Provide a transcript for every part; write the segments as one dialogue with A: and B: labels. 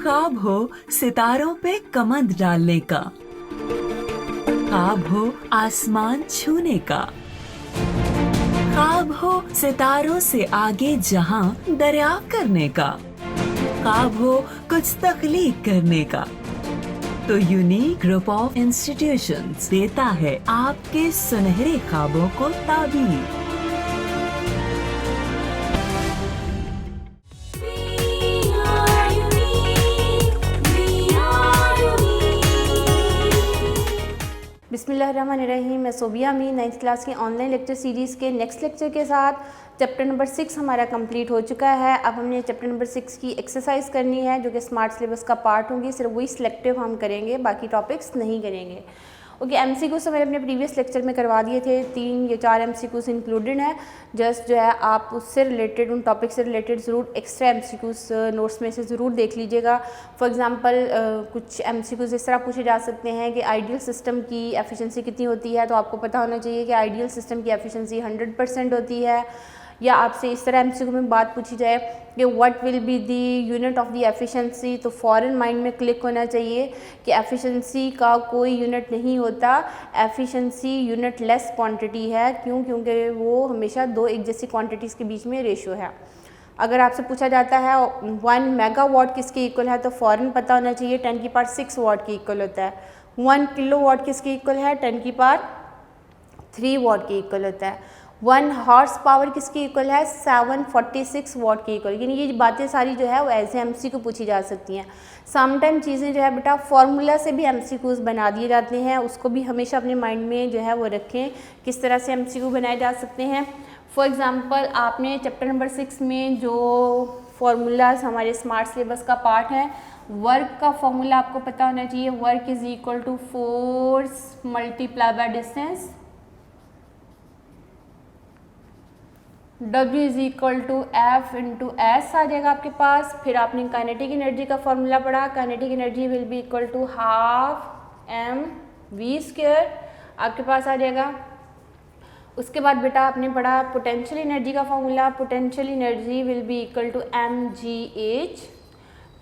A: ख्वाब हो सितारों पे कमंद डालने का, ख्वाब हो आसमान छूने का, ख्वाब हो सितारों से आगे जहां दरियाफ्त करने का, ख्वाब हो कुछ तख्लीक करने का। तो यूनिक ग्रुप ऑफ इंस्टीट्यूशंस देता है आपके सुनहरे ख्वाबों को ताबीर।
B: बिस्मिल्लाहिर्रहमानिर्रहीम। मैं सोबिया अमीन 9th क्लास की ऑनलाइन लेक्चर सीरीज़ के नेक्स्ट लेक्चर के साथ चैप्टर नंबर 6 हमारा कंप्लीट हो चुका है। अब हमने चैप्टर नंबर 6 की एक्सरसाइज करनी है जो कि स्मार्ट सिलेबस का पार्ट होंगी। सिर्फ वही सिलेक्टिव हम करेंगे, बाकी टॉपिक्स नहीं करेंगे। ओके, एमसीक्यूज़ तो मैंने अपने प्रीवियस लेक्चर में करवा दिए थे। 3 या 4 एमसीक्यूज़ इंक्लूडेड हैं। जस्ट जो है आप उससे रिलेटेड, उन टॉपिक से रिलेटेड ज़रूर एक्स्ट्रा एमसीक्यूज़ नोट्स में से ज़रूर देख लीजिएगा। फॉर एग्जांपल कुछ एमसीक्यूज़ इस तरह पूछे जा सकते हैं कि आइडियल सिस्टम की एफिशिएंसी कितनी होती है, तो आपको पता होना चाहिए कि आइडियल सिस्टम की एफिशिएंसी 100% होती है। या आपसे इस तरह एमसीक्यू में बात पूछी जाए कि what will be the unit of the efficiency, तो फ़ौरन माइंड में क्लिक होना चाहिए कि एफिशिएंसी का कोई यूनिट नहीं होता, एफिशिएंसी यूनिट लेस क्वांटिटी है। क्यों? क्योंकि वो हमेशा दो एक जैसी क्वांटिटीज़ के बीच में रेशो है। अगर आपसे पूछा जाता है 1 मेगावाट किसके इक्वल है, तो फ़ौरन पता होना चाहिए 10 की पावर 6 वाट के इक्वल होता है। 1 किलोवाट किसके इक्वल है, 10 की पावर 3 वाट के इक्वल होता है। 1 हॉर्स पावर किसकी इक्वल है, 746 वाट की इक्वल। यानी ये बातें सारी जो है वो एज एमसीक्यू पूछी जा सकती हैं। समटाइम चीज़ें जो है बेटा फार्मूला से भी एमसीक्यूज़ बना दिए जाते हैं, उसको भी हमेशा अपने माइंड में जो है वो रखें किस तरह से एमसीक्यू बनाए जा सकते हैं। फॉर एग्ज़ाम्पल आपने चैप्टर नंबर 6 में जो फार्मूलाज हमारे स्मार्ट सिलेबस का पार्ट है, वर्क का फॉर्मूला आपको पता होना चाहिए। Work is equal to force multiply by distance. W is equal to F into S आ जाएगा आपके पास। फिर आपने काइनेटिक एनर्जी का फॉर्मूला पढ़ा, kinetic energy will be equal to half M V square आपके पास आ जाएगा। उसके बाद बेटा आपने पढ़ा पोटेंशियल एनर्जी का formula, potential energy will be equal to M G H.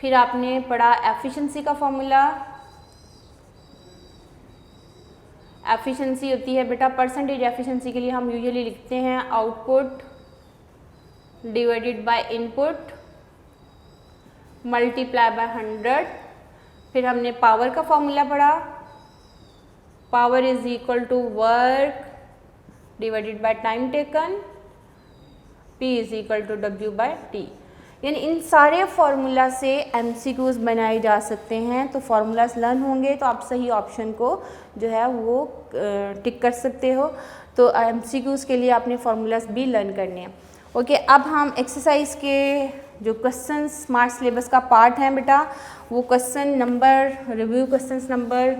B: फिर आपने पढ़ा एफिशिएंसी का फॉर्मूला, एफिशिएंसी होती है बेटा परसेंटेज एफिशिएंसी के लिए हम यूजुअली लिखते हैं output divided by input multiply by 100। फिर हमने पावर का फॉर्मूला पढ़ा, power is equal to work divided by time taken, P is equal to W by T। यानी इन सारे फार्मूला से एमसीक्यूज़ बनाए जा सकते हैं। तो फार्मूलाज लर्न होंगे तो आप सही ऑप्शन को जो है वो टिक कर सकते हो। तो एमसीक्यूज़ के लिए आपने फार्मूलाज भी लर्न करने हैं। ओके, अब हम एक्सरसाइज के जो क्वेश्चन स्मार्ट सिलेबस का पार्ट है बेटा, वो question number review question number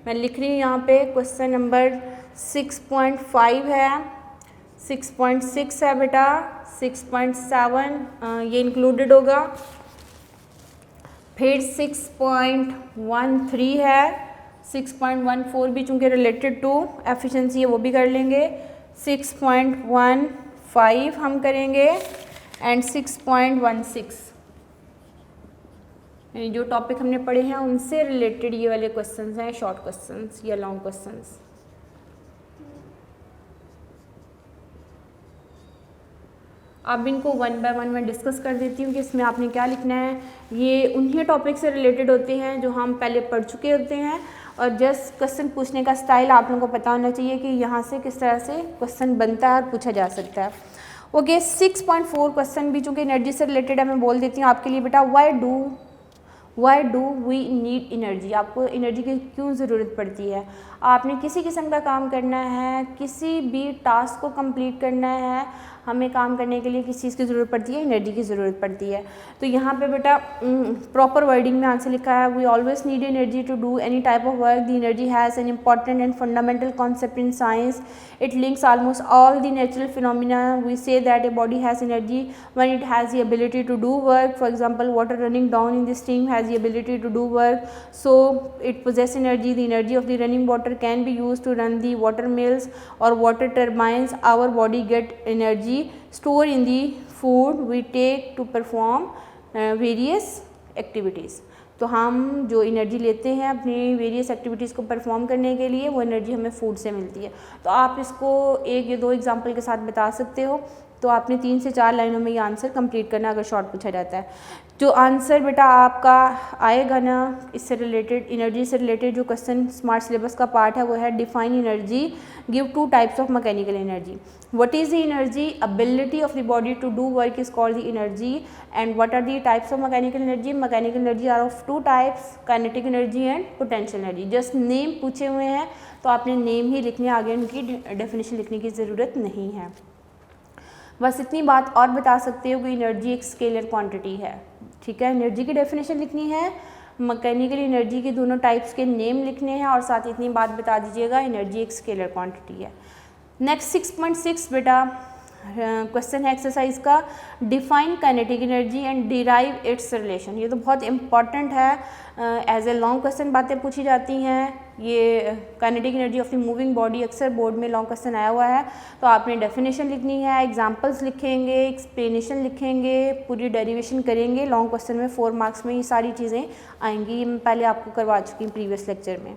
B: मैं लिख रही हूँ यहाँ पे। क्वेश्चन नंबर 6.5 है, 6.6 है बेटा, 6.7 ये इंक्लूडेड होगा। फिर 6.13 है, 6.14 भी चूँकि रिलेटेड टू एफिशिएंसी है वो भी कर लेंगे। 6.15 हम करेंगे एंड 6.16 यानी जो टॉपिक हमने पढ़े हैं उनसे रिलेटेड ये वाले क्वेश्चंस हैं, शॉर्ट क्वेश्चंस या लॉन्ग क्वेश्चंस। अब इनको 1 बाय 1 मैं डिस्कस कर देती हूँ कि इसमें आपने क्या लिखना है। ये उन्हीं टॉपिक से रिलेटेड होते हैं जो हम पहले पढ़ चुके होते हैं, और जस्ट क्वेश्चन पूछने का स्टाइल आप लोगों को पता होना चाहिए कि यहाँ से किस तरह से क्वेश्चन बनता है और पूछा जा सकता है। ओके, 6.4 क्वेश्चन भी चूँकि एनर्जी से रिलेटेड है, मैं बोल देती हूँ आपके लिए बेटा। Why do we need energy, आपको एनर्जी की क्यों ज़रूरत पड़ती है। आपने किसी किस्म का काम करना है, किसी भी टास्क को कंप्लीट करना है, हमें काम करने के लिए किस चीज़ की ज़रूरत पड़ती है, एनर्जी की ज़रूरत पड़ती है। तो यहाँ पे बेटा प्रॉपर वर्डिंग में आंसर लिखा है, we always need energy to do any type of work. The energy has an important and fundamental concept in science, it links almost all the natural phenomena. We say that a body has energy when it has the ability to do work. For example water running down in the stream has the ability to do work, so it possess energy. The energy of the running water can be used to run the water mills or water turbines. Our body get energy stored in the food we take to perform various activities. तो हम जो energy लेते हैं अपनी various activities को perform करने के लिए, वो एनर्जी हमें फूड से मिलती है। तो आप इसको 1 या 2 एग्जांपल के साथ बता सकते हो। तो आपने 3 से 4 लाइनों में ये आंसर कंप्लीट करना अगर शॉर्ट पूछा जाता है। जो आंसर बेटा आपका आएगा ना इससे रिलेटेड, एनर्जी से रिलेटेड जो क्वेश्चन स्मार्ट सिलेबस का पार्ट है वो है define energy, give 2 types of mechanical energy. What is the energy? Ability of the body to do work is called the energy. And what are the types of mechanical energy? Mechanical energy are of 2 types, kinetic energy and potential energy. Just name पूछे हुए हैं तो आपने name ही लिखने, आगे उनकी definition लिखने की ज़रूरत नहीं है। बस इतनी बात और बता सकते हो कि एनर्जी एक स्केलर क्वांटिटी है, ठीक है। एनर्जी की डेफिनेशन लिखनी है, मैकेनिकल एनर्जी के दोनों टाइप्स के नेम लिखने हैं और साथ ही इतनी बात बता दीजिएगा एनर्जी एक स्केलर क्वांटिटी है। नेक्स्ट 6.6 बेटा क्वेश्चन है एक्सरसाइज का, define kinetic energy and derive its relation. ये तो बहुत इंपॉर्टेंट है, एज ए लॉन्ग क्वेश्चन बातें पूछी जाती हैं। ये kinetic energy of the moving body अक्सर बोर्ड में लॉन्ग क्वेश्चन आया हुआ है। तो आपने डेफिनेशन लिखनी है, एग्जांपल्स लिखेंगे, एक्सप्लेनेशन लिखेंगे, पूरी डेरिवेशन करेंगे। लॉन्ग क्वेश्चन में 4 मार्क्स में ये सारी चीज़ें आएंगी, ये मैं पहले आपको करवा चुकी हूँ प्रीवियस लेक्चर में।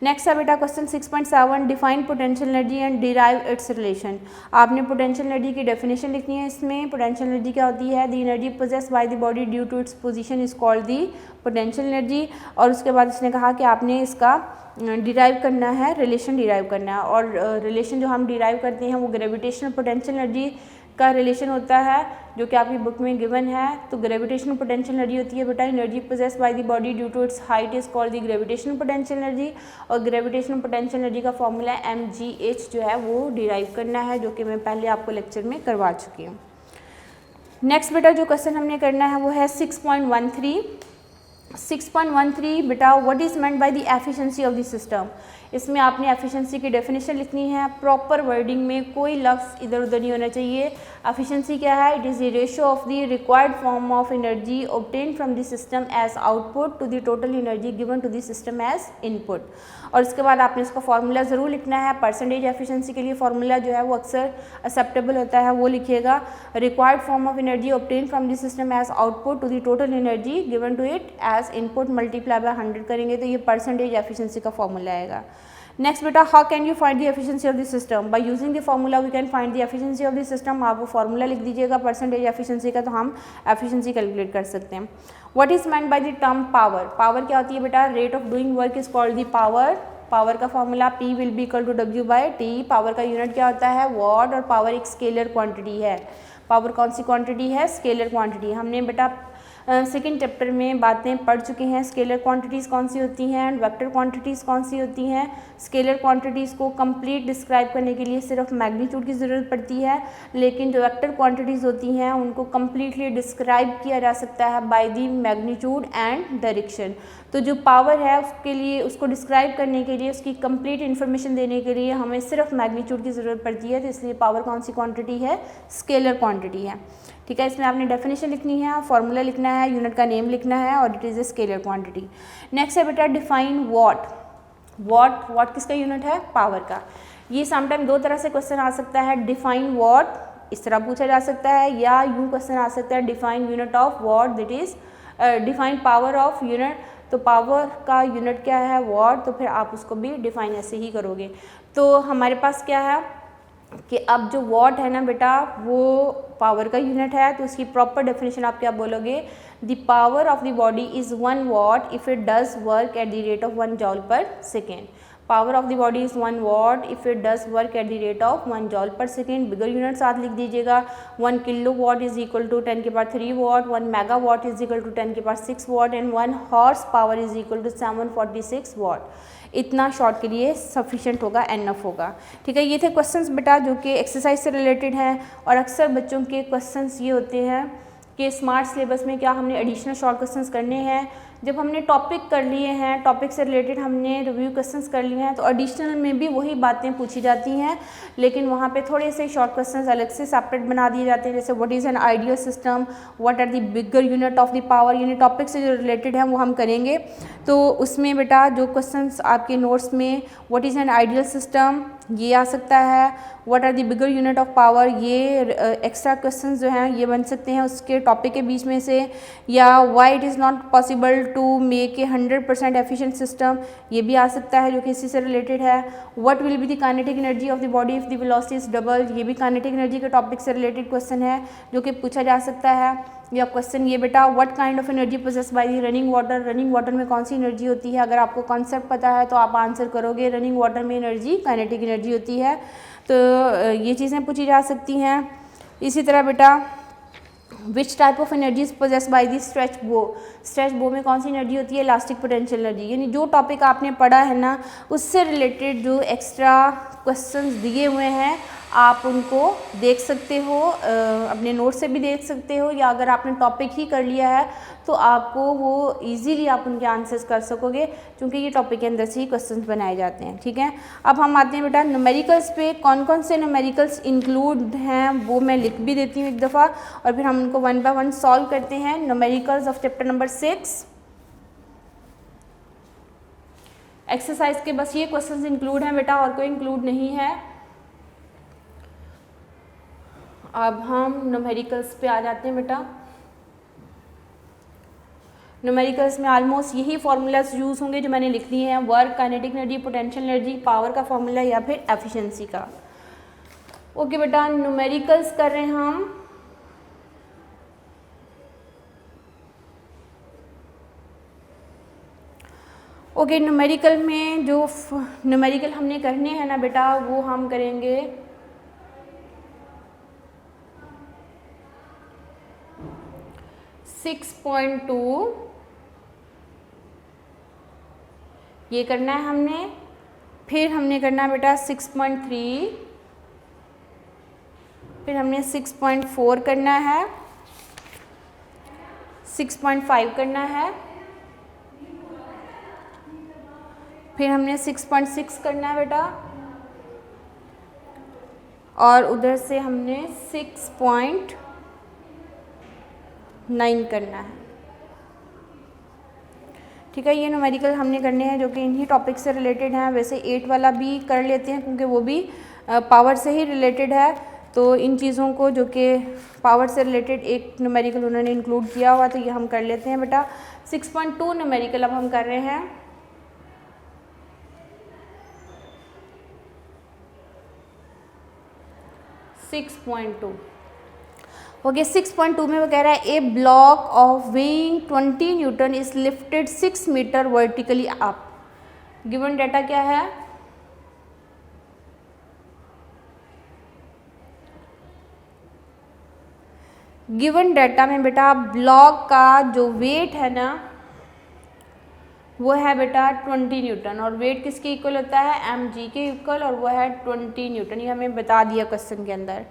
B: नेक्स्ट है बेटा question 6.7, define potential energy and derive its relation. आपने पोटेंशियल एनर्जी की डेफिनेशन लिखनी है। इसमें पोटेंशियल एनर्जी क्या होती है? The energy possessed by the body due to its position is called the potential energy. और उसके बाद इसने कहा कि आपने इसका डिराइव करना है, रिलेशन डिराइव करना है। और रिलेशन जो हम डिराइव करते हैं वो ग्रेविटेशनल पोटेंशियल एनर्जी का रिलेशन होता है, जो कि आपकी बुक में गिवन है। तो ग्रेविटेशनल पोटेंशियल एनर्जी होती है बेटा energy possessed by the body due to its height is called the gravitational potential energy. और ग्रेविटेशनल पोटेंशियल एनर्जी का फॉर्मूला mgh जो है वो डिराइव करना है, जो कि मैं पहले आपको लेक्चर में करवा चुकी हूँ। नेक्स्ट बेटा जो क्वेश्चन हमने करना है वो है 6.13। 6.13 बेटा what is meant by the efficiency of the system. इसमें आपने एफिशिएंसी की डेफिनेशन लिखनी है, प्रॉपर वर्डिंग में, कोई लफ्ज़ इधर उधर नहीं होना चाहिए। एफिशिएंसी क्या है? It is the ratio of the required form of energy obtain from the system as output to the total energy given to the system as input. और इसके बाद आपने इसका फॉर्मूला ज़रूर लिखना है। परसेंटेज एफिशिएंसी के लिए फॉर्मूला जो है वो अक्सर एक्सेप्टेबल होता है, वो लिखिएगा। Required form of energy obtain from the system as output to the total energy given to it as input multiply by 100 करेंगे तो ये परसेंटेज एफिशिएंसी का फॉर्मूला आएगा। नेक्स्ट बेटा how can you find the efficiency of the system? By using the formula we can find the efficiency of the system. आप वो formula लिख दीजिएगा परसेंटेज एफिशिएंसी का, तो हम एफिशिएंसी कैलकुलेट कर सकते हैं। What is meant by the term power? Power क्या होती है बेटा? Rate of doing work is called the power. Power का formula P will be equal to W by T। Power का यूनिट क्या होता है? वॉट। और पावर एक स्केलर क्वांटिटी है। पावर कौन सी क्वांटिटी है? Scalar quantity. हमने बेटा सेकेंड चैप्टर में बातें पढ़ चुके हैं, स्केलर क्वांटिटीज़ कौन सी होती हैं एंड वेक्टर क्वांटिटीज़ कौन सी होती हैं। स्केलर क्वांटिटीज़ को कंप्लीट डिस्क्राइब करने के लिए सिर्फ मैग्नीट्यूड की ज़रूरत पड़ती है, लेकिन जो वेक्टर क्वांटिटीज़ होती हैं उनको कम्प्लीटली डिस्क्राइब किया जा सकता है by the magnitude and direction. तो जो पावर है उसके लिए, उसको डिस्क्राइब करने के लिए, उसकी कंप्लीट इन्फॉर्मेशन देने के लिए हमें सिर्फ मैग्नीट्यूड की ज़रूरत पड़ती है। तो इसलिए पावर कौन सी क्वांटिटी है? स्केलर क्वांटिटी है। ठीक है, इसमें आपने डेफिनेशन लिखनी है, फॉर्मूला लिखना है, यूनिट का नेम लिखना है और it is a scalar quantity. Next है बेटा डिफाइन वॉट। वॉट किसका यूनिट है? पावर का। ये समटाइम 2 तरह से क्वेश्चन आ सकता है। डिफाइन वॉट इस तरह पूछा जा सकता है, या यूँ क्वेश्चन आ सकता है define unit of what, that is define power of unit. तो पावर का यूनिट क्या है? वॉट। तो फिर आप उसको भी डिफाइन ऐसे ही करोगे। तो हमारे पास क्या है कि अब जो वॉट है ना बेटा वो पावर का यूनिट है, तो उसकी प्रॉपर डेफिनेशन आप क्या बोलोगे? The power of the body is 1 watt if it does work at the rate of 1 joule per second. Power of the body is 1 watt if it does work at the rate of 1 joule per second. Bigger unit साथ लिख दीजिएगा। 1 kilowatt is equal to 10 के power 3 watt, 1 megawatt is equal to 10 के power 6 what and 1 horse power is equal to 746 watt. इतना short के लिए sufficient होगा, enough होगा। ठीक है, ये थे क्वेश्चंस बेटा जो कि एक्सरसाइज से रिलेटेड हैं। और अक्सर बच्चों के क्वेश्चंस ये होते हैं कि स्मार्ट सिलेबस में क्या हमने एडिशनल शॉर्ट क्वेश्चंस करने हैं। जब हमने टॉपिक कर लिए हैं, टॉपिक से रिलेटेड हमने रिव्यू क्वेश्चंस कर लिए हैं, तो एडिशनल में भी वही बातें पूछी जाती हैं, लेकिन वहाँ पे थोड़े से शॉर्ट क्वेश्चंस अलग से सेपरेट बना दिए जाते हैं। जैसे what is an ideal system, what are the bigger unit of the power, यानी टॉपिक से जो रिलेटेड है वो हम करेंगे। तो उसमें बेटा जो क्वेश्चंस आपके नोट्स में what is an ideal system ये आ सकता है, what are the bigger unit of power ये एक्स्ट्रा क्वेश्चंस जो हैं ये बन सकते हैं उसके टॉपिक के बीच में से, या why it is not possible to make a 100% efficient system, ये भी आ सकता है जो कि इसी से रिलेटेड है। What will be the kinetic energy of the body if the velocity is double, ये भी काइनेटिक एनर्जी के टॉपिक से रिलेटेड क्वेश्चन है जो कि पूछा जा सकता है। या क्वेश्चन ये बेटा, what kind of energy possess by the running water, running water में कौन सी एनर्जी होती है। अगर आपको कॉन्सेप्ट पता है तो आप आंसर करोगे, रनिंग वाटर में एनर्जी काइनेटिक एनर्जी होती है। तो ये चीज़ें पूछी जा सकती हैं। इसी तरह बेटा, which type of energy is possess by the stretch bow, stretch bow में कौन सी एनर्जी होती है, इलास्टिक पोटेंशियल एनर्जी। यानी जो टॉपिक आपने पढ़ा है ना उससे रिलेटेड जो एक्स्ट्रा क्वेश्चंस दिए हुए हैं आप उनको देख सकते हो, अपने नोट से भी देख सकते हो, या अगर आपने टॉपिक ही कर लिया है तो आपको वो इजीली आप उनके आंसर्स कर सकोगे क्योंकि ये टॉपिक के अंदर से ही क्वेश्चंस बनाए जाते हैं। ठीक है, अब हम आते हैं बेटा न्यूमेरिकल्स पे। कौन कौन से न्यूमेरिकल्स इंक्लूड हैं वो मैं लिख भी देती हूँ एक दफ़ा और फिर हम उनको 1 बाय 1 सॉल्व करते हैं। Numericals of chapter number 6 exercise के बस ये क्वेश्चंस इंक्लूड हैं बेटा, और कोई इंक्लूड नहीं है। अब हम न्यूमेरिकल्स पे आ जाते हैं बेटा। न्यूमेरिकल्स में ऑलमोस्ट यही फार्मूलाज यूज़ होंगे जो मैंने लिख दिए हैं, work, kinetic energy, potential energy, power का फार्मूला या फिर एफिशिएंसी का। ओके बेटा, न्यूमेरिकल्स कर रहे हैं हम। ओके, न्यूमेरिकल में जो न्यूमेरिकल हमने करने हैं ना बेटा वो हम करेंगे 6.2 ये करना है हमने। फिर हमने करना है बेटा 6.3, फिर हमने 6.4 करना है, 6.5 करना है, फिर हमने 6.6 करना है बेटा, और उधर से हमने 6.9 करना है। ठीक है, ये न्यूमेरिकल हमने करने हैं जो कि इन्हीं टॉपिक से रिलेटेड हैं। वैसे 8 वाला भी कर लेते हैं क्योंकि वो भी पावर से ही रिलेटेड है। तो इन चीज़ों को जो कि पावर से रिलेटेड एक न्यूमेरिकल उन्होंने इंक्लूड किया हुआ तो ये हम कर लेते हैं बेटा। 6.2 न्यूमेरिकल अब हम कर रहे हैं। ओके, 6.2 में वो कह रहा है a block of weighing 20 newton is lifted 6 metre vertically up. Given data क्या है? गिवन डाटा में बेटा ब्लॉक का जो वेट है ना वो है बेटा 20 न्यूटन, और वेट किसके इक्वल होता है? mg के इक्वल, और वो है 20 न्यूटन। ये हमें बता दिया क्वेश्चन के अंदर।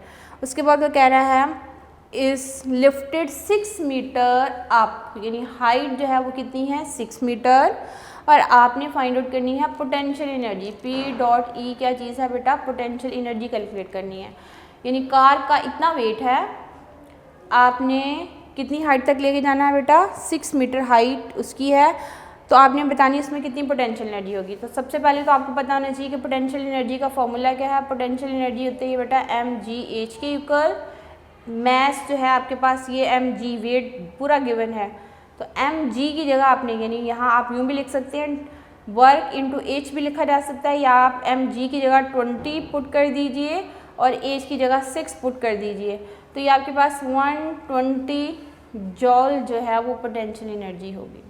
B: उसके बाद वो कह रहा है इज लिफ्टेड 6 मीटर अप, यानी हाइट जो है वो कितनी है? 6 मीटर। और आपने फाइंड आउट करनी है पोटेंशियल एनर्जी। P.E क्या चीज़ है बेटा? पोटेंशियल एनर्जी कैलकुलेट करनी है। यानी कार का इतना वेट है, आपने कितनी हाइट तक लेके जाना है बेटा? 6 मीटर हाइट उसकी है, तो आपने बतानी इसमें कितनी पोटेंशियल एनर्जी होगी। तो सबसे पहले तो आपको पता होना चाहिए कि पोटेंशियल एनर्जी का फॉर्मूला क्या है। पोटेंशियल एनर्जी होती है बेटा mgh के इक्वल। मैस जो है आपके पास ये mg वेट पूरा गिवन है, तो mg की जगह आपने, यानी यहाँ आप यूँ भी लिख सकते हैं, वर्क इंटू एच भी लिखा जा सकता है, या आप mg की जगह 20 पुट कर दीजिए और एच की जगह 6 पुट कर दीजिए। तो ये आपके पास 120 जॉल जो है वो पोटेंशियल एनर्जी होगी।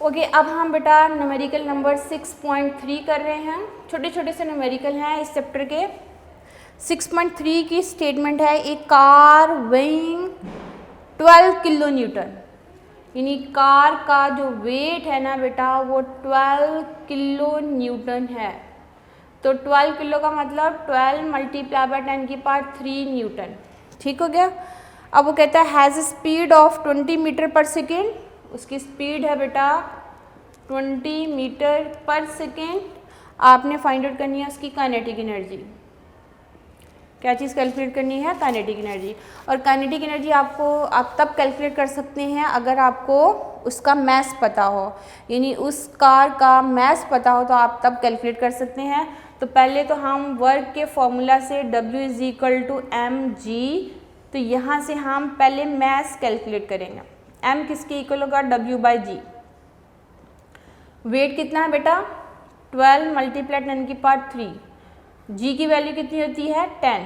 B: ओके, अब हम बेटा न्यूमेरिकल नंबर 6.3 कर रहे हैं। छोटे छोटे से न्यूमेरिकल हैं इस चैप्टर के। 6.3 की स्टेटमेंट है ए कार वेइंग 12 किलो न्यूटन, यानी कार का जो वेट है ना बेटा वो 12 किलो न्यूटन है। तो 12 किलो का मतलब 12 मल्टीप्लाई बाय 10⁻³ न्यूटन। ठीक हो गया। अब वो कहता है has speed of 20 metre per second. उसकी स्पीड है बेटा 20 मीटर पर सेकेंड। आपने फाइंड आउट करनी है उसकी काइनेटिक एनर्जी। क्या चीज़ कैलकुलेट करनी है? Kinetic energy. और काइनेटिक एनर्जी आप तब कैलकुलेट कर सकते हैं अगर आपको उसका मैस पता हो, यानी उस कार का मैस पता हो तो आप तब कैलकुलेट कर सकते हैं। तो पहले तो हम वर्क के फॉर्मूला से W = mg तो यहाँ से हम पहले मैस कैलकुलेट करेंगे। m किसके इक्वल होगा, W/g। वेट कितना है बेटा, 12 मल्टीप्लाई 10 की पावर 3। g की वैल्यू कितनी होती है, 10,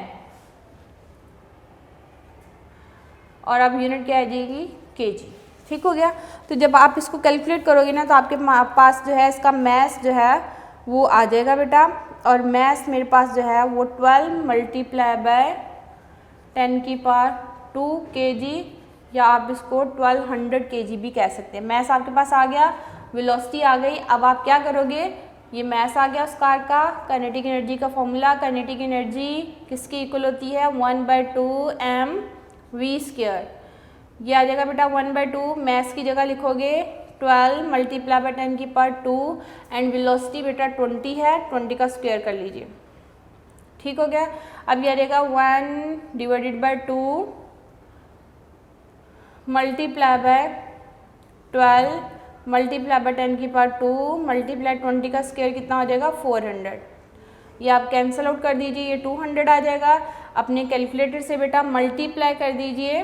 B: और अब यूनिट क्या आ जाएगी, kg। ठीक हो गया। तो जब आप इसको कैलकुलेट करोगे ना तो आपके पास जो है इसका मैस जो है वो आ जाएगा बेटा, और मैस मेरे पास जो है वो 12 मल्टीप्लाई बाय 10 की पावर 2 kg, या आप इसको 1200 kg भी कह सकते हैं। मैस आपके पास आ गया, वेलोसिटी आ गई। अब आप क्या करोगे, ये मैस आ गया उस कार का, काइनेटिक एनर्जी का फॉर्मूला, काइनेटिक एनर्जी किसकी इक्वल होती है, 1/2 mv²। ये आ जाएगा बेटा 1/2, मैस की जगह लिखोगे 12 मल्टीप्लाई बाय 10 की पावर 2, एंड वेलोसिटी बेटा 20 है, 20 का स्क्वायर कर लीजिए। ठीक हो गया। अब ये आ जाएगा 1/2 मल्टीप्लाई बाय 12 मल्टीप्लाई बाय 10 की पावर 2 मल्टीप्लाई 20 का स्क्वायर कितना हो जाएगा, 400। ये आप कैंसिल आउट कर दीजिए, ये 200 आ जाएगा। अपने कैलकुलेटर से बेटा मल्टीप्लाई कर दीजिए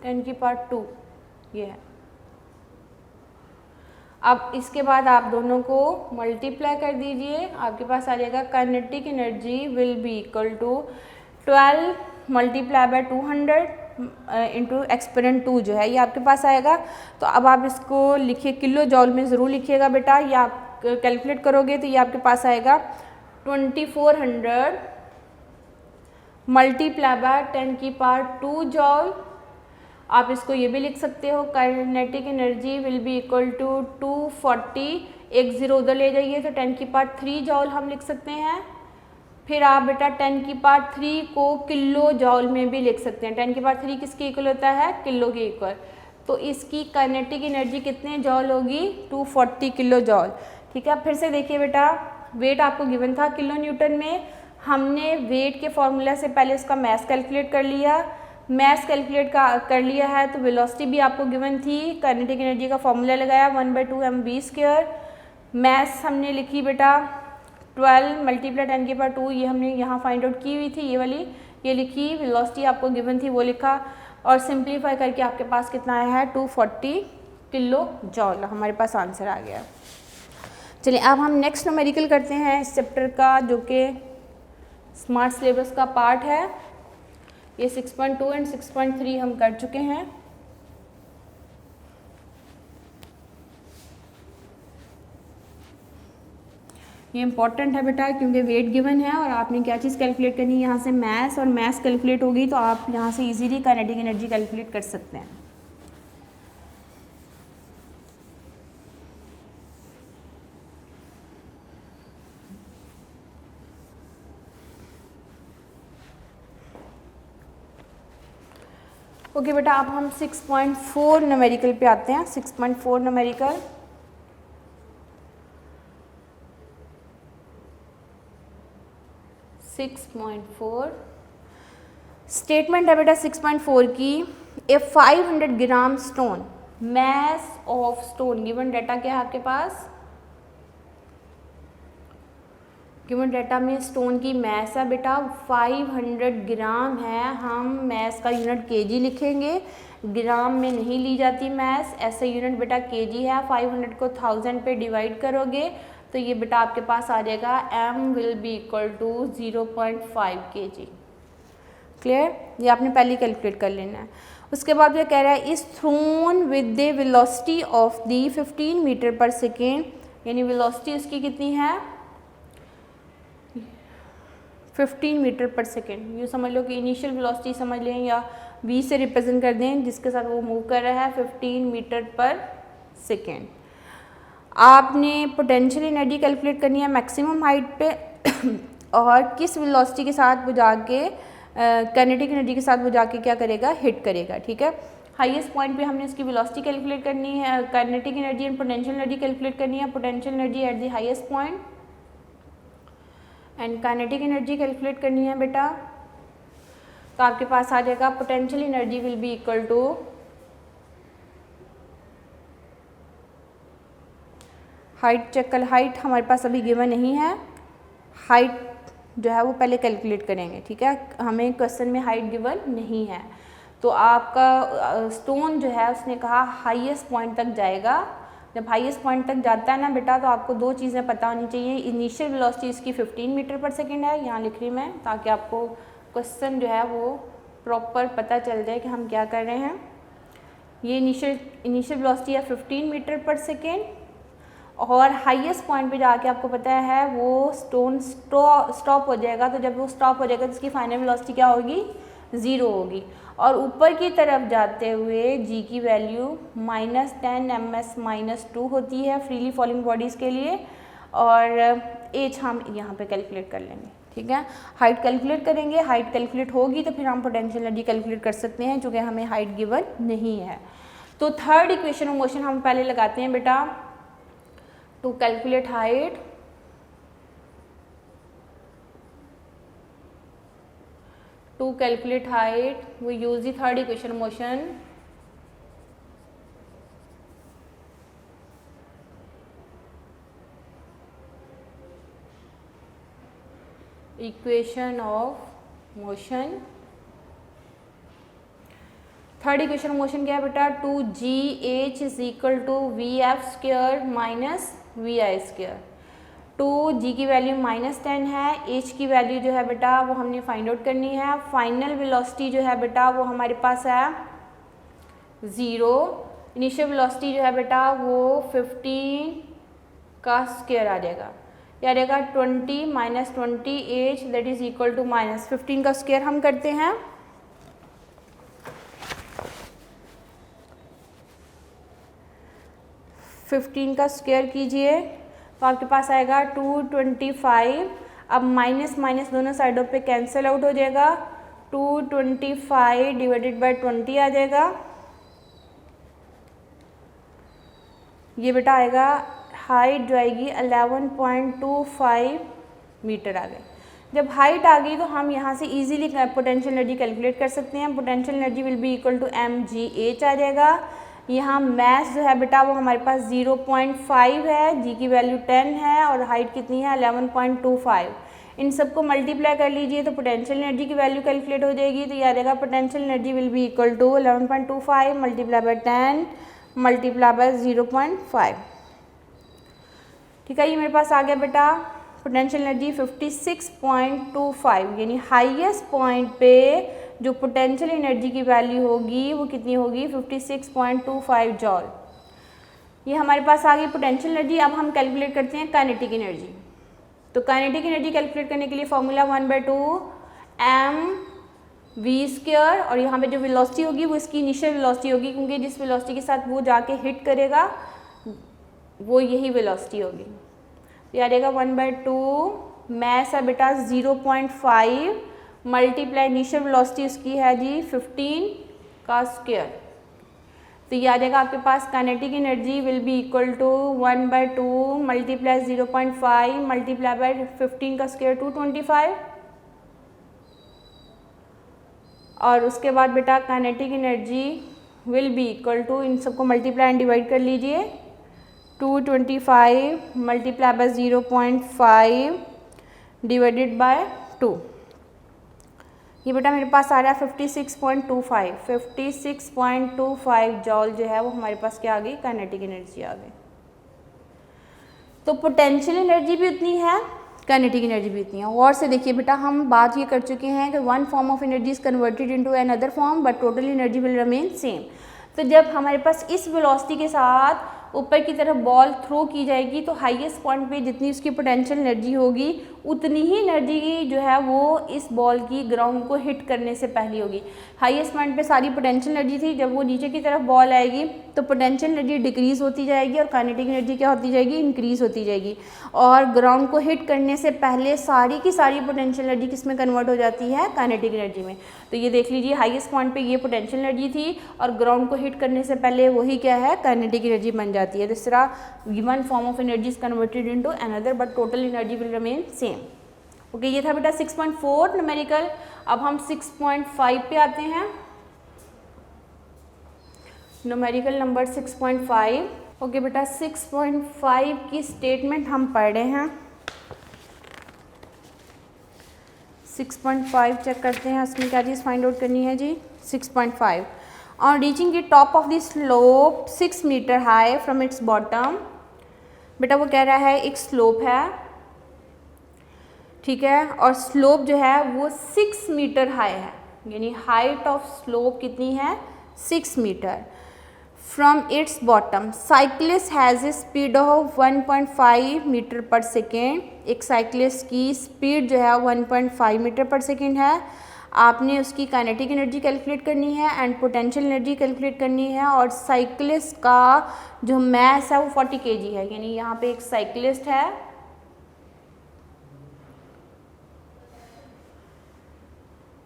B: 10 की पावर 2, ये है। अब इसके बाद आप दोनों को मल्टीप्लाई कर दीजिए, आपके पास आ जाएगा kinetic energy will be equal to 12 multiply by 200 into exponent 2 जो है ये आपके पास आएगा। तो अब आप इसको लिखिए, किलो जॉल में ज़रूर लिखिएगा बेटा, या आप कैलकुलेट करोगे तो ये आपके पास आएगा 2400 मल्टीप्लाई बाय 10 की पावर 2 जॉल। आप इसको ये भी लिख सकते हो, kinetic energy will be equal to 240, एक ज़ीरो उधर ले जाइए तो 10 की पावर 3 जॉल हम लिख सकते हैं। फिर आप बेटा 10 की पावर 3 को किलो जॉल में भी लिख सकते हैं। 10 की पावर 3 किसके इक्वल होता है, किलो के इक्वल। तो इसकी काइनेटिक एनर्जी कितने जॉल होगी, 240 किलो जॉल। ठीक है। फिर से देखिए बेटा, वेट आपको गिवन था किलो न्यूटन में, हमने वेट के फॉर्मूला से पहले इसका मैस कैलकुलेट कर लिया। मैस कैलकुलेट कर लिया है तो वेलोसिटी भी आपको गिवन थी, काइनेटिक एनर्जी का फॉर्मूला लगाया 1/2 mv²। मैस हमने लिखी बेटा 12 मल्टीप्लाई 10 की पावर 2, ये हमने यहाँ फाइंड आउट की हुई थी, ये वाली ये लिखी। वेलोसिटी आपको गिवन थी वो लिखा, और सिंप्लीफाई करके आपके पास कितना आया है, 240 किलो जॉल हमारे पास आंसर आ गया। चलिए अब हम नेक्स्ट न्यूमेरिकल करते हैं इस चैप्टर का, जो कि स्मार्ट सिलेबस का पार्ट है। ये 6.2 एंड 6.3 हम कर चुके हैं। ये इंपॉर्टेंट है बेटा, क्योंकि वेट गिवन है और आपने क्या चीज़ कैलकुलेट करनी है, यहाँ से मैस, और मैस कैलकुलेट होगी तो आप यहाँ से इजीली काइनेटिक एनर्जी कैलकुलेट कर सकते हैं। ओके बेटा, अब हम 6.4 न्यूमेरिकल पे आते हैं। 6.4 न्यूमेरिकल, स्टेटमेंट है बेटा 6.4 की, a 500 gram stone, mass of stone. Given data क्या है आपके पास, गिवन डाटा में स्टोन की मैस है बेटा 500 ग्राम है। हम मैस का यूनिट केजी लिखेंगे, ग्राम में नहीं ली जाती मैस, ऐसे यूनिट बेटा केजी है। 500 को 1000 पे डिवाइड करोगे तो ये बेटा आपके पास आ जाएगा m will be equal to 0.5 kg। Clear, ये आपने पहले कैलकुलेट कर लेना है। उसके बाद ये कह रहा है is thrown with the velocity of the 15 metre per second, यानी वेलोसिटी उसकी कितनी है, 15 मीटर पर सेकेंड। यूँ समझ लो कि इनिशियल वेलोसिटी समझ लें या v से रिप्रेजेंट कर दें, जिसके साथ वो मूव कर रहा है 15 मीटर पर सेकेंड। आपने पोटेंशियल एनर्जी कैलकुलेट करनी है मैक्सिमम हाइट पे और किस वेलोसिटी के साथ वो जाके काइनेटिक एनर्जी के साथ वो जाके क्या करेगा, हिट करेगा। ठीक है। हाईएस्ट पॉइंट पे हमने इसकी वेलोसिटी कैलकुलेट करनी है, kinetic energy and potential energy calculate करनी है। Potential energy at the highest point and kinetic energy calculate करनी है बेटा। तो आपके पास आ जाएगा potential energy will be equal to height. Check कर, हाइट हमारे पास अभी गिवन नहीं है, हाइट जो है वो पहले कैलकुलेट करेंगे, ठीक है। हमें क्वेश्चन में हाइट गिवन नहीं है, तो आपका स्टोन जो है उसने कहा हाईएस्ट पॉइंट तक जाएगा। जब हाईएस्ट पॉइंट तक जाता है ना बेटा, तो आपको दो चीज़ें पता होनी चाहिए। इनिशियल वेलोसिटी इसकी 15 मीटर पर सेकेंड है, यहाँ लिख रही मैं, ताकि आपको क्वेश्चन जो है वो प्रॉपर पता चल जाए कि हम क्या कर रहे हैं। ये इनिशियल वेलोसिटी है 15 मीटर पर सेकेंड, और हाईएस्ट पॉइंट पे जाके आपको पता है वो स्टोन स्टॉप हो जाएगा। तो जब वो स्टॉप हो जाएगा तो इसकी फाइनल वेलोसिटी क्या होगी, 0 होगी। और ऊपर की तरफ जाते हुए जी की वैल्यू -10 ms -2 होती है फ्रीली फॉलिंग बॉडीज़ के लिए, और एच हम यहाँ पे कैलकुलेट कर लेंगे, ठीक है। हाइट कैलकुलेट करेंगे, हाइट कैलकुलेट होगी तो फिर हम पोटेंशियल एनर्जी कैलकुलेट कर सकते हैं, चूँकि हमें हाइट गिवन नहीं है। तो थर्ड इक्वेशन ऑफ मोशन हम पहले लगाते हैं बेटा। To calculate height, we use the third equation of motion. Equation of motion. Third equation of motion क्या है बेटा, 2gh is equal to vf square minus vi square. 2g की value -10 है, h की वैल्यू जो है बेटा वो हमने फाइंड आउट करनी है। फाइनल वेलोसिटी जो है बेटा वो हमारे पास है 0। इनिशियल वेलोसिटी जो है बेटा वो 15 का स्क्वायर आ जाएगा, या आ जाएगा 20 - 20h that is equal to -15 का स्क्वायर हम करते हैं। फिफ्टीन का स्क्वायर कीजिए तो आपके पास आएगा 225। अब माइनस माइनस दोनों साइडों पे कैंसिल आउट हो जाएगा, 225 डिवाइडेड बाय 20 आ जाएगा। ये बेटा आएगा, हाइट जो आएगी 11.25 मीटर आ गई। जब हाइट आ गई तो हम यहाँ से इजीली पोटेंशियल एनर्जी कैलकुलेट कर सकते हैं। Potential energy will be equal to mgh आ जाएगा। यहाँ मैथ जो है बेटा वो हमारे पास 0.5 है, जी की वैल्यू 10 है और हाइट कितनी है 11.25। इन सबको मल्टीप्लाई कर लीजिए तो पोटेंशियल एनर्जी की वैल्यू कैलकुलेट हो जाएगी। तो याद रहेगा potential energy will be equal to 11.25 multiply by 10 multiply by 0.5। ठीक है, ये मेरे पास आ गया बेटा पोटेंशियल एनर्जी 56.25, यानी हाईएस्ट पॉइंट पे जो पोटेंशियल एनर्जी की वैल्यू होगी वो कितनी होगी 56.25 जॉल। ये हमारे पास आ गई पोटेंशियल एनर्जी। अब हम कैलकुलेट करते हैं काइनेटिक एनर्जी। तो काइनेटिक एनर्जी कैलकुलेट करने के लिए फॉर्मूला 1/2 mv², और यहाँ पे जो वेलोसिटी होगी वो इसकी इनिशियल वेलोसिटी होगी, क्योंकि जिस वेलोसिटी के साथ वो जाके हिट करेगा वो यही वेलोसिटी होगी। तो याद रहेगा 1/2 मैस है बेटा 0.5 मल्टीप्लाई इनिशियल वेलोसिटी उसकी है जी 15 का स्क्वायर। तो याद रहेगा आपके पास kinetic energy will be equal to 1/2 multiply 0.5 multiply by 15 का स्क्वायर 225। और उसके बाद बेटा kinetic energy will be equal to, इन सबको मल्टीप्लाई एंड डिवाइड कर लीजिए, 225 मल्टीप्लाई बाय 0.5 डिवाइडेड बाय 2। ये बेटा मेरे पास आ रहा है 56.25 जॉल जो है वो हमारे पास क्या आ गई, काइनेटिक एनर्जी आ गई। तो पोटेंशियल एनर्जी भी उतनी है, काइनेटिक एनर्जी भी उतनी है। और से देखिए बेटा हम बात ये कर चुके हैं कि one form of energy is converted into another form but total energy will remain same. तो जब हमारे पास इस वेलोसिटी के साथ ऊपर की तरफ बॉल थ्रो की जाएगी तो हाईएस्ट पॉइंट पे जितनी उसकी पोटेंशियल एनर्जी होगी उतनी ही एनर्जी जो है वो इस बॉल की ग्राउंड को हिट करने से पहले होगी। हाईएस्ट पॉइंट पे सारी पोटेंशियल एनर्जी थी, जब वो नीचे की तरफ बॉल आएगी तो पोटेंशियल एनर्जी डिक्रीज होती जाएगी और काइनेटिक एनर्जी क्या होती जाएगी, इंक्रीज होती जाएगी। और ग्राउंड को हिट करने से पहले सारी की सारी पोटेंशियल एनर्जी किस में कन्वर्ट हो जाती है, काइनेटिक एनर्जी में। तो ये देख लीजिए हाईएस्ट पॉइंट पे ये पोटेंशियल एनर्जी थी और ग्राउंड को हिट करने से पहले वही क्या है, काइनेटिक एनर्जी बन जाती है। तो इस तरह one form of energy is converted into another but total energy will remain same. Okay, ये था बेटा 6.4 न्यूमेरिकल। अब हम 6.5 पे आते हैं, न्यूमेरिकल नंबर 6.5। ओके बेटा 6.5 की स्टेटमेंट हम पढ़ रहे हैं। 6.5 चेक करते हैं, इसमें क्या चीज़ फाइंड आउट करनी है जी, 6.5। On reaching the top of the slope 6 metre high from its bottom, बेटा वो कह रहा है एक स्लोप है, ठीक है, और स्लोप जो है वो 6 मीटर हाई है, यानी हाइट ऑफ स्लोप कितनी है, 6 metre. From its bottom cyclist has a speed of 1.5 metre per second, एक साइक्लिस्ट की स्पीड जो है 1.5 मीटर पर सेकेंड है। आपने उसकी काइनेटिक एनर्जी कैलकुलेट करनी है एंड पोटेंशियल एनर्जी कैलकुलेट करनी है, और साइक्लिस्ट का जो मैस है वो 40 kg है, यानी यहाँ पे एक साइक्लिस्ट है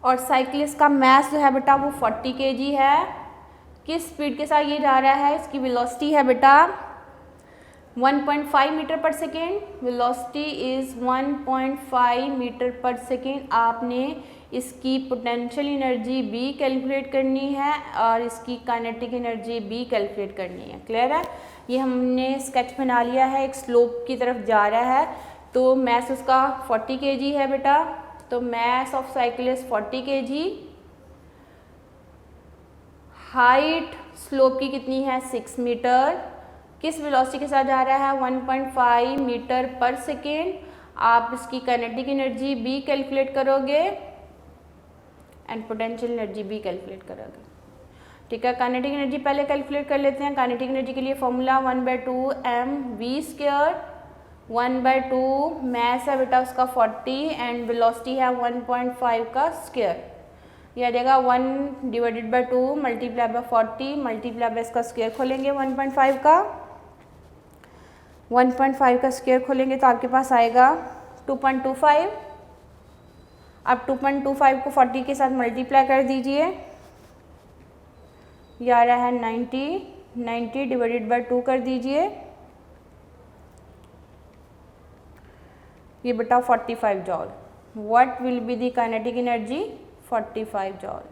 B: और साइक्लिस्ट का मैस जो है बेटा वो 40 kg है। किस स्पीड के साथ ये जा रहा है, इसकी वेलोसिटी है बेटा 1.5 metre per second, velocity is 1.5 metre per second. आपने इसकी पोटेंशियल एनर्जी भी कैलकुलेट करनी है और इसकी काइनेटिक एनर्जी भी कैलकुलेट करनी है। क्लियर है? ये हमने स्केच बना लिया है, एक स्लोप की तरफ जा रहा है, तो मैस उसका 40 kg है बेटा, तो mass of cyclist 40 kg, height slope की कितनी है 6 मीटर, किस वेलोसिटी के साथ जा रहा है 1.5 मीटर पर सेकेंड। आप इसकी काइनेटिक एनर्जी भी कैलकुलेट करोगे एंड पोटेंशियल एनर्जी भी कैलकुलेट करोगे, ठीक है। काइनेटिक एनर्जी पहले कैलकुलेट कर लेते हैं। काइनेटिक एनर्जी के लिए फॉर्मूला 1/2 mv², 1/2 मैस है बेटा उसका 40 एंड वेलोसिटी है 1.5 का स्क्वायर, ये आ जाएगा 1/2 मल्टीप्लाई बाय 40 मल्टीप्लाई बाय इसका स्क्वायर खोलेंगे 1.5 का, 1.5 का स्क्वायर खोलेंगे तो आपके पास आएगा 2.25। अब 2.25 को 40 के साथ मल्टीप्लाई कर दीजिए, ये आ रहा है 90 डिवाइडेड बाय 2 कर दीजिए, ये बेटा 45 जॉल। What will be the kinetic energy 45 जॉल,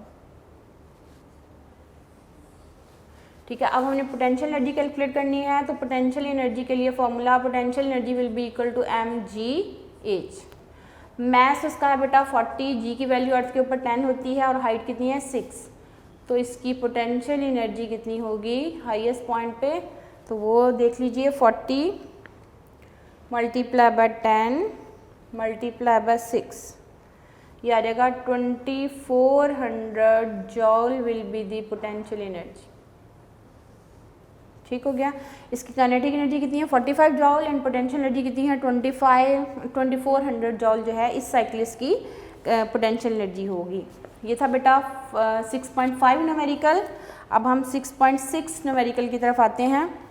B: ठीक है। अब हमने पोटेंशियल एनर्जी कैलकुलेट करनी है, तो पोटेंशियल एनर्जी के लिए formula potential energy will be equal to mgh। Mass उसका है बेटा 40, जी की वैल्यू अर्थ के ऊपर 10 होती है और हाइट कितनी है 6, तो इसकी पोटेंशियल एनर्जी कितनी होगी हाईएस्ट पॉइंट पे, तो वो देख लीजिए 40 मल्टीप्लाई बाय 10 मल्टीप्लाई बाय 6, ये आ जाएगा 2400 जॉल will be the potential energy, ठीक हो गया। इसकी काइनेटिक एनर्जी कितनी है 45 जॉल एंड पोटेंशियल एनर्जी कितनी है 2400 जॉल जो है इस साइक्लिस्ट की पोटेंशियल एनर्जी होगी। ये था बेटा 6.5 न्यूमेरिकल। अब हम 6.6 न्यूमेरिकल की तरफ आते हैं।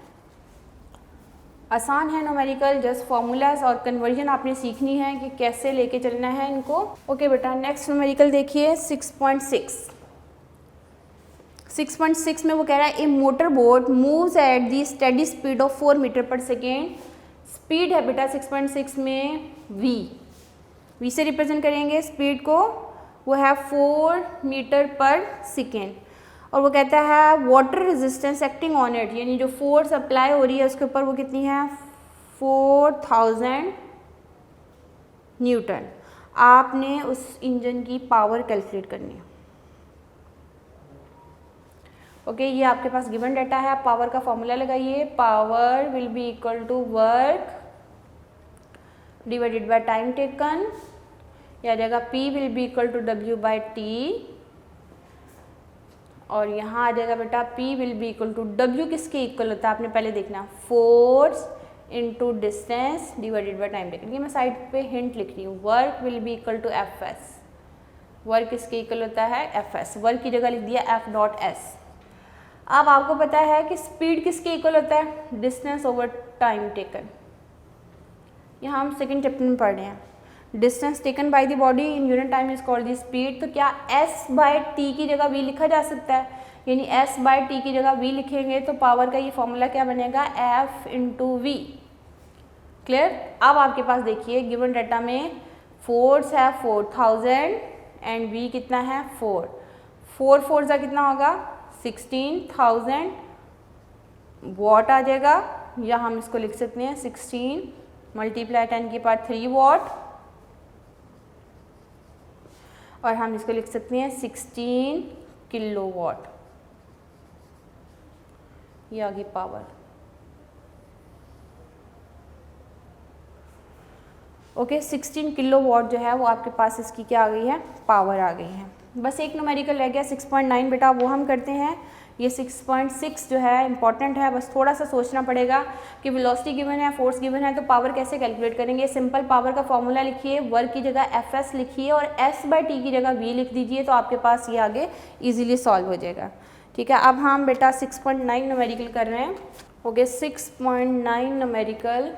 B: आसान है न्यूमेरिकल, जस्ट फॉर्मूलाज और कन्वर्जन आपने सीखनी है कि कैसे लेके चलना है इनको। ओके बेटा, नेक्स्ट न्यूमेरिकल देखिए 6.6 में वो कह रहा है a motor boat moves at the steady speed of 4 metre per second. Speed है बेटा 6.6 में v से रिप्रेजेंट करेंगे स्पीड को, वो है 4 मीटर पर सेकेंड, और वो कहता है water resistance acting on it, यानी जो फोर्स अप्लाई हो रही है उसके ऊपर वो कितनी है 4000 न्यूटन। आपने उस इंजन की पावर कैलकुलेट करनी है। ओके, ये आपके पास गिवन डाटा है, पावर का फॉर्मूला लगाइए, power will be equal to work divided by time taken, ये आ जाएगा P will be equal to W/T, और यहाँ आ जाएगा बेटा P will be equal to W किसके इक्वल होता है आपने पहले देखना, force into distance divided by time taken. ये मैं साइड पे हिंट लिख रही हूँ, work will be equal to Fs, work किसके इक्वल होता है Fs, वर्क की जगह लिख दिया F.S। अब आपको पता है कि स्पीड किसके इक्वल होता है, डिस्टेंस ओवर टाइम टेकन। यहाँ हम सेकेंड चैप्टर में पढ़ रहे हैं, distance taken by the body in unit time is called the speed. तो क्या S/T की जगह v लिखा जा सकता है, यानी S/T की जगह v लिखेंगे तो पावर का ये फॉर्मूला क्या बनेगा F × v। क्लियर? अब आपके पास देखिए गिवन डाटा में फोर्स है 4000 एंड v कितना है 4 4 जा कितना होगा 16000 वॉट आ जाएगा, या हम इसको लिख सकते हैं 16 मल्टीप्लाई 10 की पावर 3 वॉट और हम इसको लिख सकते हैं 16 किलोवाट, ये आ गई पावर। ओके 16 किलोवाट जो है वो आपके पास इसकी क्या आ गई है, पावर आ गई है। बस एक न्यूमेरिकल रह गया 6.9 बेटा, वो हम करते हैं। ये 6.6 जो है इंपॉर्टेंट है, बस थोड़ा सा सोचना पड़ेगा कि वेलोसिटी गिवन है, फोर्स गिवन है, तो पावर कैसे कैलकुलेट करेंगे। सिंपल पावर का फॉर्मूला लिखिए, वर्क की जगह एफ लिखिए और S/T की जगह V लिख दीजिए, तो आपके पास ये आगे इजीली सॉल्व हो जाएगा। ठीक है, अब हम बेटा 6.9 न्यूमेरिकल कर रहे हैं। ओके 6.9 न्यूमेरिकल,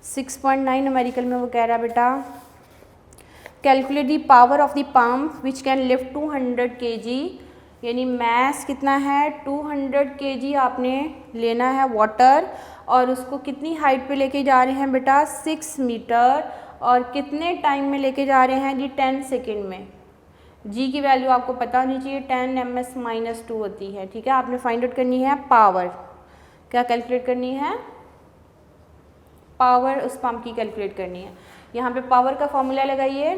B: 6.9 न्यूमेरिकल में वो कह रहा है बेटा calculate the power of the pump which can lift 200 kg, यानी मैस कितना है 200 kg आपने लेना है वाटर, और उसको कितनी हाइट पे लेके जा रहे हैं बेटा 6 मीटर, और कितने टाइम में लेके जा रहे हैं जी 10 सेकेंड में। जी की वैल्यू आपको पता होनी चाहिए, 10 ms-2 होती है। ठीक है, आपने फाइंड आउट करनी है पावर, क्या कैलकुलेट करनी है, पावर उस पंप की कैलकुलेट करनी है। यहाँ पे पावर का फॉर्मूला लगाइए,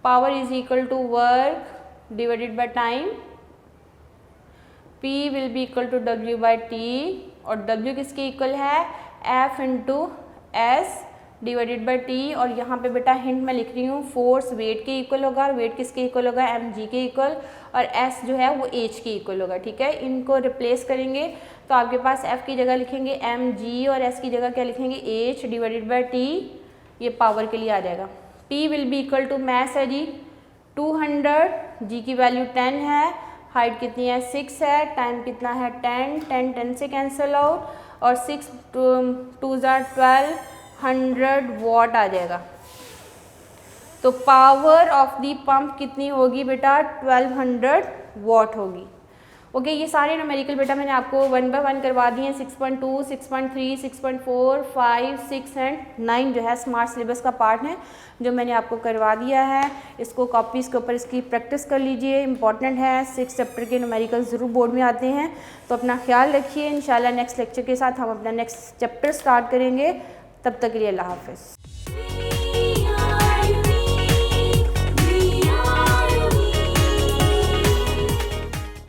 B: power is equal to work divided by time, P will be equal to W/T, और W किसके इक्वल है F into S divided by T, और यहाँ पे बेटा हिंट मैं लिख रही हूँ फोर्स वेट के इक्वल होगा, और वेट किसके इक्वल होगा mg के इक्वल, और S जो है वो h के इक्वल होगा। ठीक है, इनको रिप्लेस करेंगे तो आपके पास F की जगह लिखेंगे mg और S की जगह क्या लिखेंगे h डिवाइडेड बाय T, ये पावर के लिए आ जाएगा। P will be equal to mass है जी 200, G की वैल्यू 10 है, हाइट कितनी है 6 है, टाइम कितना है 10 से कैंसिल आउट, और 6 2 12 100 वॉट आ जाएगा। तो पावर ऑफ दी पंप कितनी होगी बेटा 1200 वॉट होगी। ओके, ये सारे न्यूमेरिकल बेटा मैंने आपको 1 बाय 1 करवा दिए हैं। 6.2, 6.3, 6.4, 5, 6 एंड 9 जो है स्मार्ट सिलेबस का पार्ट है जो मैंने आपको करवा दिया है। इसको कॉपीज़ के ऊपर इसकी प्रैक्टिस कर लीजिए, इंपॉर्टेंट है। 6 चैप्टर के न्यूमेरिकल ज़रूर बोर्ड में आते हैं, तो अपना ख्याल रखिए। इंशाल्लाह नेक्स्ट लेक्चर के साथ हम अपना नेक्स्ट चैप्टर स्टार्ट करेंगे। तब तक के लिए अल्लाह हाफ़िज़।